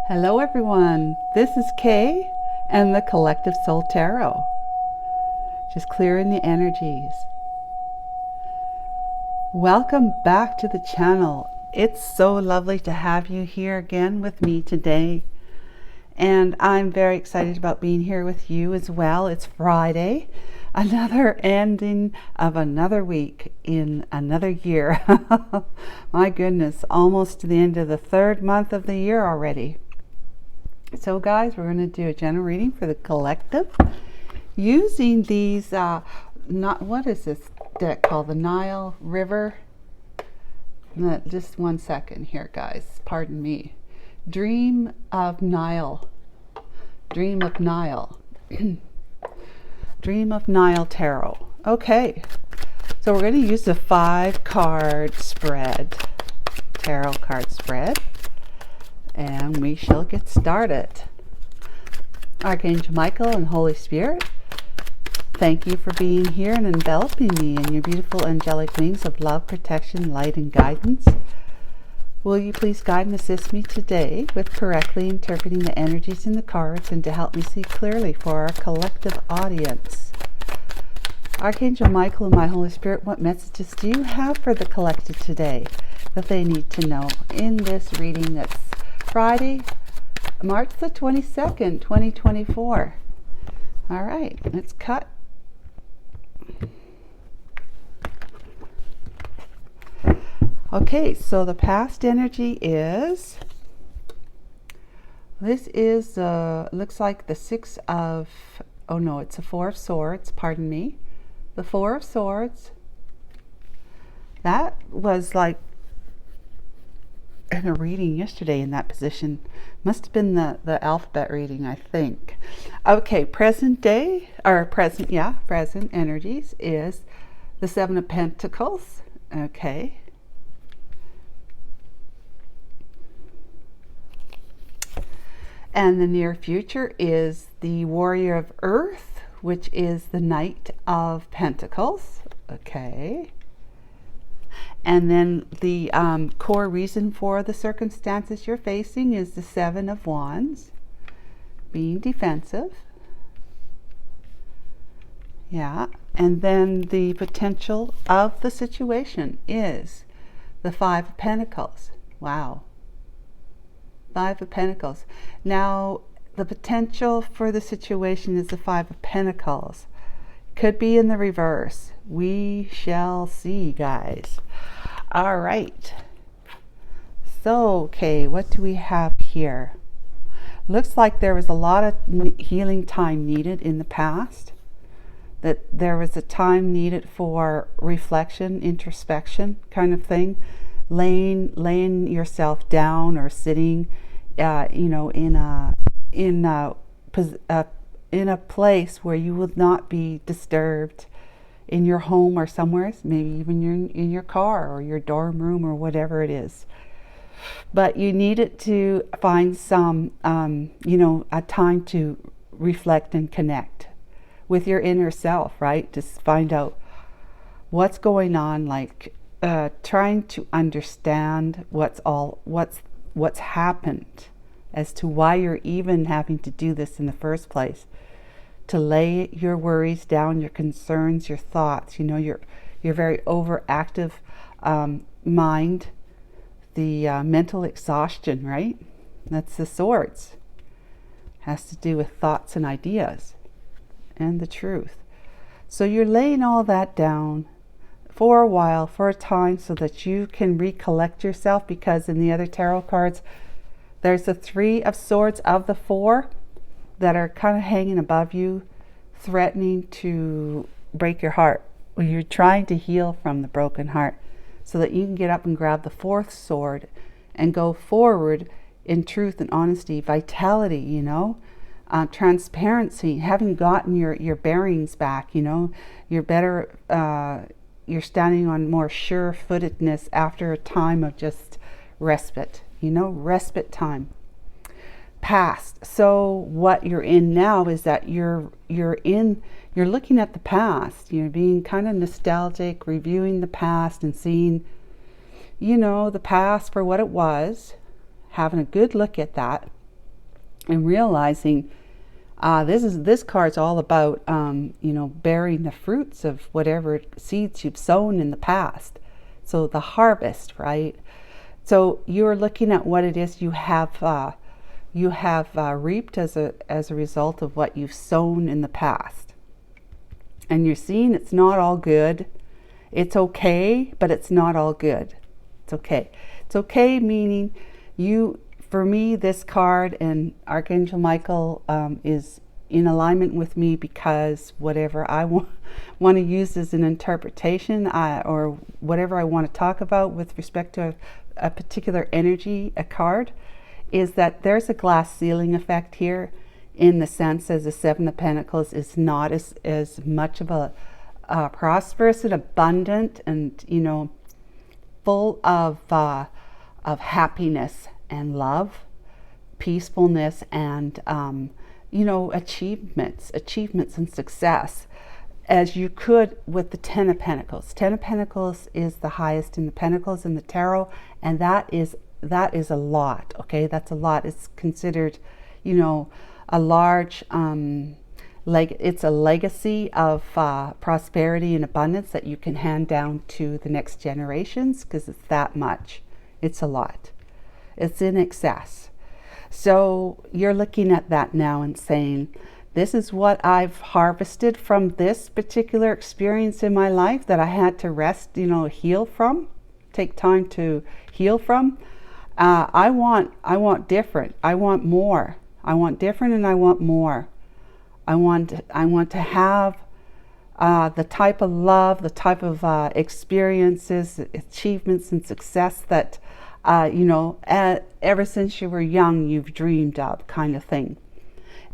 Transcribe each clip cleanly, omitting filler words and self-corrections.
Hello everyone, this is Kay and the Collective Soul Tarot. Just clearing the energies. Welcome back to the channel. It's so lovely to have you here again with me today. And I'm very excited about being here with you as well. It's Friday, another ending of another week in another year. My goodness, almost to the end of the third month of the year already. So guys, we're going to do a general reading for the collective using these, what is this deck called? The Nile River. Just one second here, guys. Pardon me. Dream of Nile. Dream of Nile. Dream of Nile Tarot. Okay. So we're going to use the 5-card spread. Tarot card spread. And we shall get started. Archangel Michael and Holy Spirit, thank you for being here and enveloping me in your beautiful angelic wings of love, protection, light, and guidance. Will you please guide and assist me today with correctly interpreting the energies in the cards and to help me see clearly for our collective audience? Archangel Michael and my Holy Spirit, what messages do you have for the collective today that they need to know in this reading that's Friday, March the 22nd, 2024. All right, let's cut. Okay, so the past energy is, this is, looks like the it's a 4 of Swords, pardon me. The 4 of Swords. That was like in a reading yesterday in that position. Must have been the alphabet reading, I think. Okay, present energies is the 7 of Pentacles. Okay. And the near future is the Warrior of Earth, which is the Knight of Pentacles. Okay. And then the core reason for the circumstances you're facing is the 7 of Wands, being defensive. Yeah. And then the potential of the situation is the 5 of Pentacles. Wow. 5 of Pentacles. Now, the potential for the situation is the 5 of Pentacles. Could be in the reverse. We shall see, guys. All right. So, okay, what do we have here? Looks like there was a lot of healing time needed in the past. That there was a time needed for reflection, introspection kind of thing. Laying yourself down or sitting, in a place where you will not be disturbed in your home or somewhere, maybe even in your car or your dorm room or whatever it is. But you needed to find some, a time to reflect and connect with your inner self, right? To find out what's going on, like trying to understand what's happened as to why you're even having to do this in the first place. To lay your worries down, your concerns, your thoughts, your very overactive mind, the mental exhaustion, right? That's the Swords. Has to do with thoughts and ideas and the truth. So you're laying all that down for a while, for a time, so that you can recollect yourself, because in the other tarot cards, there's the 3 of Swords of the 4 that are kind of hanging above you, threatening to break your heart. When you're trying to heal from the broken heart, so that you can get up and grab the 4th sword and go forward in truth and honesty, vitality, transparency, having gotten your bearings back, you're better, you're standing on more sure-footedness after a time of just respite, respite time. Past. So what you're in now is that you're looking at the past. You're being kind of nostalgic, reviewing the past and seeing, the past for what it was, having a good look at that, and realizing this card's all about bearing the fruits of whatever seeds you've sown in the past. So the harvest, right? So you're looking at what it is you have reaped as a result of what you've sown in the past, and you're seeing it's not all good. It's okay, but it's not all good. It's okay. It's okay, meaning for me, this card and Archangel Michael is in alignment with me, because whatever I want to use as an interpretation, or whatever I want to talk about with respect to a particular energy, a card, is that there's a glass ceiling effect here, in the sense as the Seven of Pentacles is not as much of a prosperous and abundant and full of happiness and love, peacefulness, and achievements and success, as you could with the Ten of Pentacles. Ten of Pentacles is the highest in the Pentacles in the Tarot, and that is a lot. Okay, that's a lot. It's considered, a large, it's a legacy of prosperity and abundance that you can hand down to the next generations, because it's that much. It's a lot. It's in excess. So you're looking at that now and saying, this is what I've harvested from this particular experience in my life that I had to rest, heal from, take time to heal from. I want different. I want more. I want different, and I want more. I want to have the type of love, the type of experiences, achievements, and success that ever since you were young you've dreamed of, kind of thing.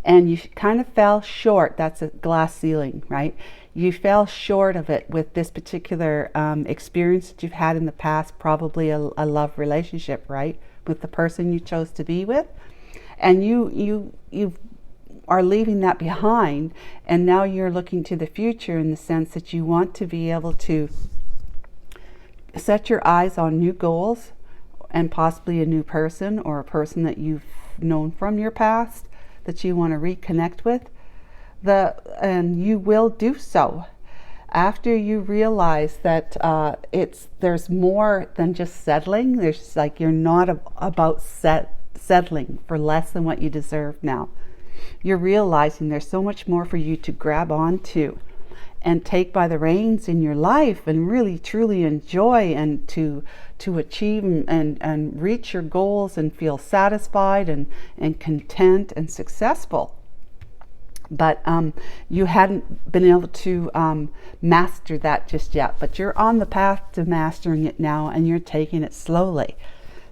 And you kind of fell short. That's a glass ceiling, right? You fell short of it with this particular experience that you've had in the past, probably a love relationship, right, with the person you chose to be with, and you are leaving that behind, and now you're looking to the future, in the sense that you want to be able to set your eyes on new goals, and possibly a new person, or a person that you've known from your past that you want to reconnect with. And you will do so after you realize that there's more than just settling. There's you're not about settling for less than what you deserve now. You're realizing there's so much more for you to grab onto and take by the reins in your life, and really truly enjoy, and to achieve and reach your goals, and feel satisfied and content and successful. But you hadn't been able to master that just yet, but you're on the path to mastering it now, and you're taking it slowly.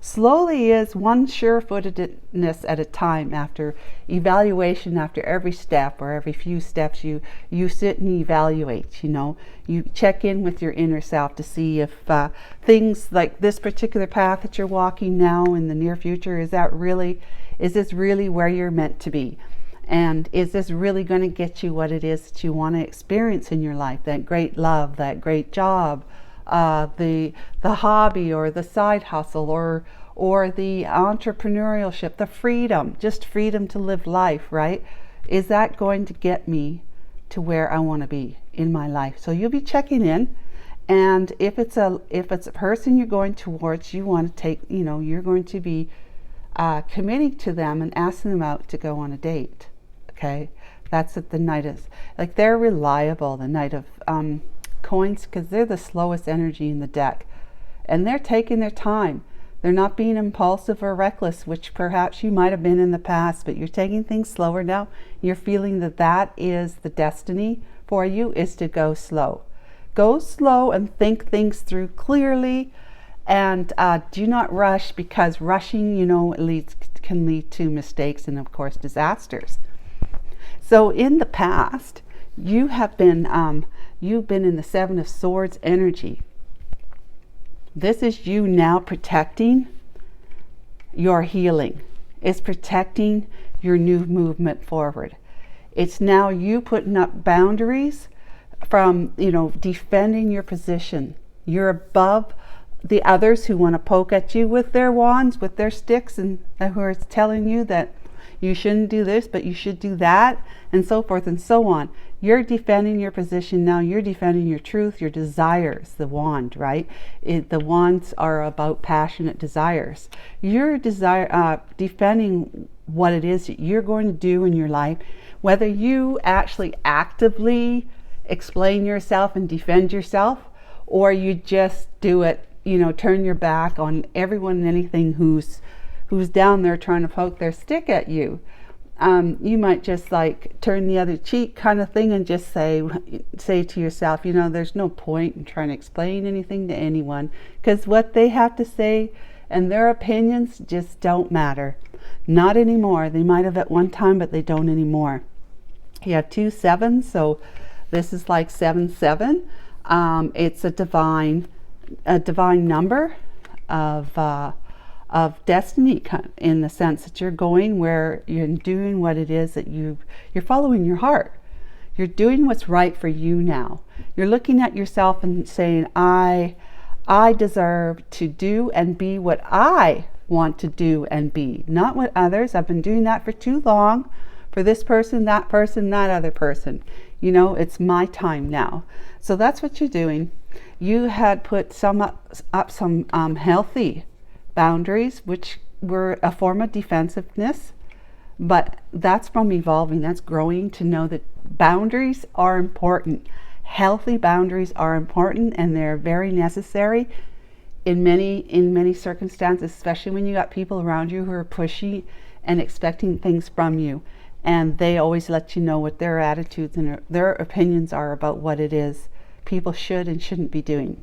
Slowly is one sure-footedness at a time, after evaluation, after every step or every few steps you sit and evaluate. You check in with your inner self to see if things like this particular path that you're walking now in the near future, is this really where you're meant to be? And is this really going to get you what it is that you want to experience in your life? That great love, that great job, the hobby, or the side hustle, or the entrepreneurship, the freedom, just freedom to live life, right? Is that going to get me to where I want to be in my life? So you'll be checking in, and if it's a person you're going towards, you want to take, you're going to be committing to them and asking them out to go on a date. Okay, that's at the Knight of, they're reliable, the Knight of Coins, because they're the slowest energy in the deck, and they're taking their time. They're not being impulsive or reckless, which perhaps you might have been in the past, but you're taking things slower now. You're feeling that is the destiny for you, is to go slow. Go slow and think things through clearly, and do not rush, because rushing, can lead to mistakes and, of course, disasters. So in the past, you've been in the Seven of Swords energy. This is you now protecting your healing. It's protecting your new movement forward. It's now you putting up boundaries from, defending your position. You're above the others who want to poke at you with their wands, with their sticks, and who are telling you that, you shouldn't do this, but you should do that, and so forth and so on. You're defending your position now. You're defending your truth, your desires, the wand, right? The wands are about passionate desires. You're defending what it is that you're going to do in your life, whether you actually actively explain yourself and defend yourself, or you just do it, turn your back on everyone and anything who's down there trying to poke their stick at you. You might just like turn the other cheek kind of thing and just say to yourself, there's no point in trying to explain anything to anyone, because what they have to say and their opinions just don't matter. Not anymore. They might have at one time, but they don't anymore. You have 2 7s, so this is like 7-7. It's a divine number of destiny, in the sense that you're going where you're doing what it is that you're following your heart. You're doing what's right for you now. You're looking at yourself and saying, I deserve to do and be what I want to do and be, not what others. I've been doing that for too long, for this person, that other person. It's my time now. So that's what you're doing. You had put some healthy boundaries, which were a form of defensiveness, but that's from evolving. That's growing to know that boundaries are important. Healthy boundaries are important, and they're very necessary in many circumstances, especially when you got people around you who are pushy and expecting things from you, and they always let you know what their attitudes and their opinions are about what it is people should and shouldn't be doing.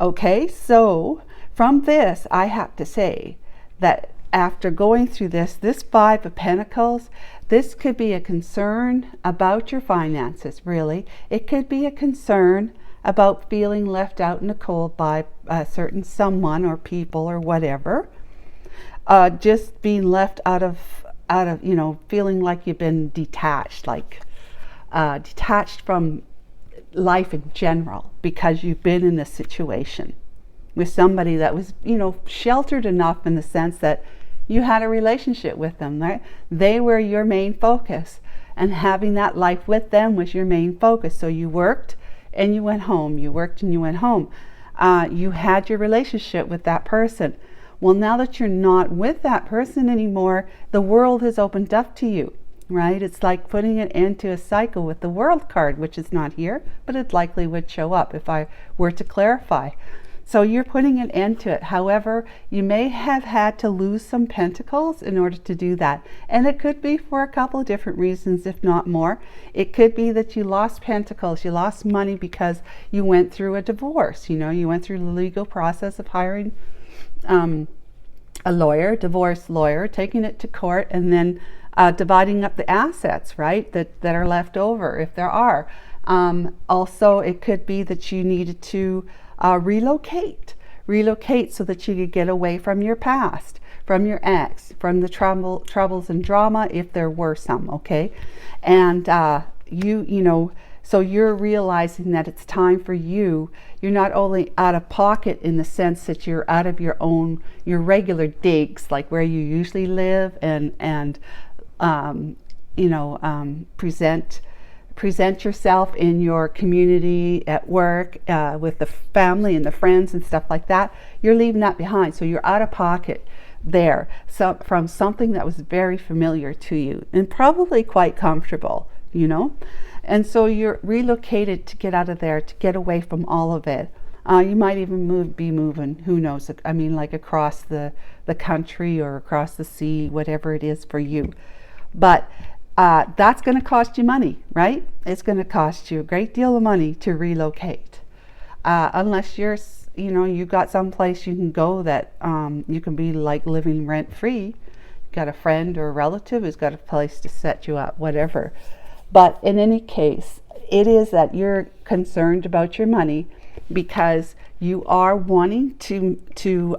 Okay, so from this, I have to say that after going through this 5 of Pentacles, this could be a concern about your finances, really. It could be a concern about feeling left out in the cold by a certain someone or people or whatever. Just being left out of feeling like you've been detached, detached from life in general, because you've been in this situation with somebody that was, sheltered enough in the sense that you had a relationship with them, right? They were your main focus, and having that life with them was your main focus. So you worked and you went home. You worked and you went home. You had your relationship with that person. Well, now that you're not with that person anymore, the world has opened up to you, right? It's like putting an end to a cycle with the World card, which is not here, but it likely would show up if I were to clarify. So you're putting an end to it. However, you may have had to lose some pentacles in order to do that. And it could be for a couple of different reasons, if not more. It could be that you lost pentacles, you lost money because you went through a divorce. You went through the legal process of hiring a lawyer, divorce lawyer, taking it to court, and then dividing up the assets, right, that are left over, if there are. Also, it could be that you needed to relocate so that you could get away from your past, from your ex, from the troubles and drama, if there were some, okay? And so you're realizing that it's time for you. You're not only out of pocket in the sense that you're out of your regular digs, like where you usually live, and present yourself in your community, at work, with the family and the friends and stuff like that. You're leaving that behind. So you're out of pocket there, so from something that was very familiar to you and probably quite comfortable, and so you're relocated to get out of there, to get away from all of it. You might even be moving, who knows, like across the country or across the sea, whatever it is for you. But that's going to cost you money, right? It's going to cost you a great deal of money to relocate, unless you've got some place you can go that you can be like living rent free. Got a friend or a relative who's got a place to set you up, whatever. But in any case, it is that you're concerned about your money because you are wanting to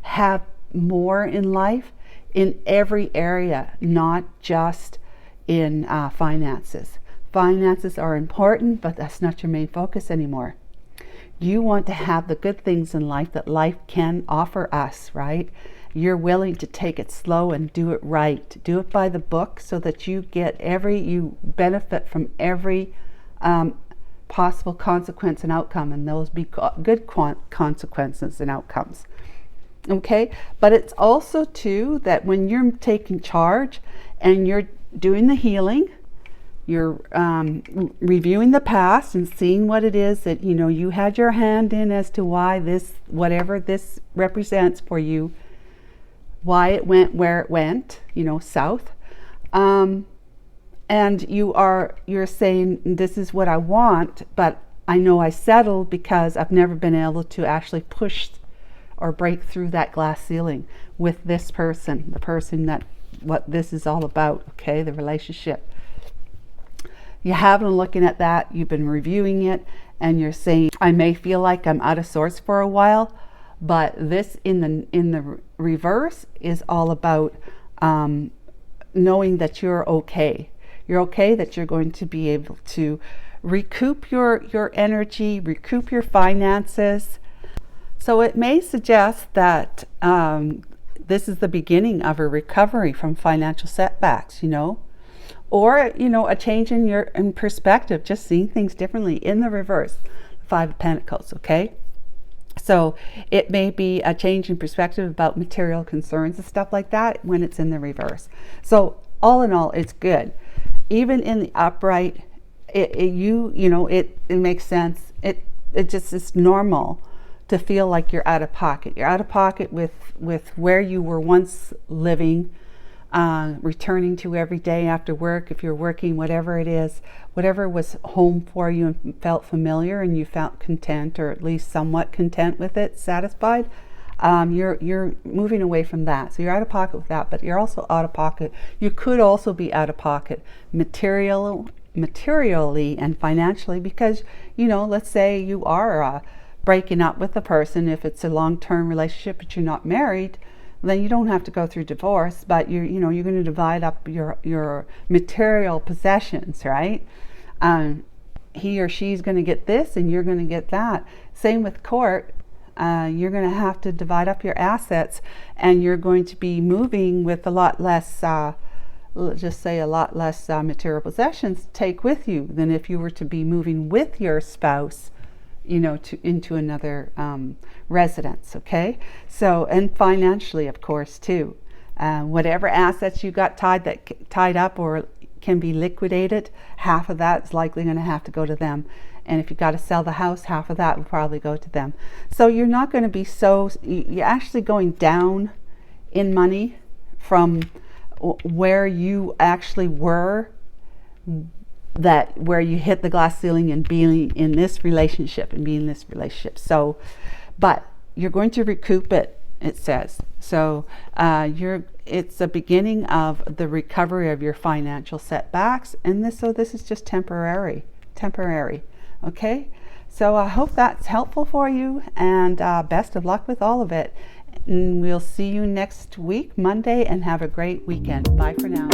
have more in life, in every area, not just in finances. Finances are important, but that's not your main focus anymore. You want to have the good things in life that life can offer us, right? you're willing to take it slow and do it right. Do it by the book so that you get you benefit from every possible consequence and outcome, and those be good consequences and outcomes. Okay, but it's also too that when you're taking charge and you're doing the healing, you're reviewing the past and seeing what it is that you had your hand in as to why this, whatever this represents for you, why it went where it went, south, and you're saying, this is what I want, but I know I settled because I've never been able to actually push or break through that glass ceiling with this person, the person that what this is all about. Okay, the relationship. You have been looking at that, you've been reviewing it, and you're saying, I may feel like I'm out of sorts for a while, but this in the reverse is all about knowing that you're okay. You're okay, that you're going to be able to recoup your energy, recoup your finances. So it may suggest that this is the beginning of a recovery from financial setbacks, or a change in perspective, just seeing things differently in the reverse. 5 of Pentacles. Okay, so it may be a change in perspective about material concerns and stuff like that when it's in the reverse. So all in all, it's good. Even in the upright, it makes sense. It just is normal to feel like you're out of pocket. You're out of pocket with where you were once living, returning to every day after work, if you're working, whatever it is, whatever was home for you and felt familiar and you felt content, or at least somewhat content with it, satisfied, you're moving away from that. So you're out of pocket with that, but you're also out of pocket. You could also be out of pocket materially and financially, because let's say you are breaking up with a person. If it's a long-term relationship but you're not married, then you don't have to go through divorce, but you're going to divide up your material possessions, right? He or she's going to get this and you're going to get that. Same with court. You're going to have to divide up your assets, and you're going to be moving with a lot less, let's just say a lot less material possessions to take with you than if you were to be moving with your spouse, into another residence. Okay, so, and financially, of course, too. Whatever assets you got tied up or can be liquidated, half of that is likely going to have to go to them. And if you got to sell the house, half of that will probably go to them. So you're not going to be you're actually going down in money from where you actually were, where you hit the glass ceiling and being in this relationship. So, but you're going to recoup it, it says. So it's the beginning of the recovery of your financial setbacks, and this is just temporary. Okay, so I hope that's helpful for you, and best of luck with all of it. And we'll see you next week, Monday, and have a great weekend. Bye for now.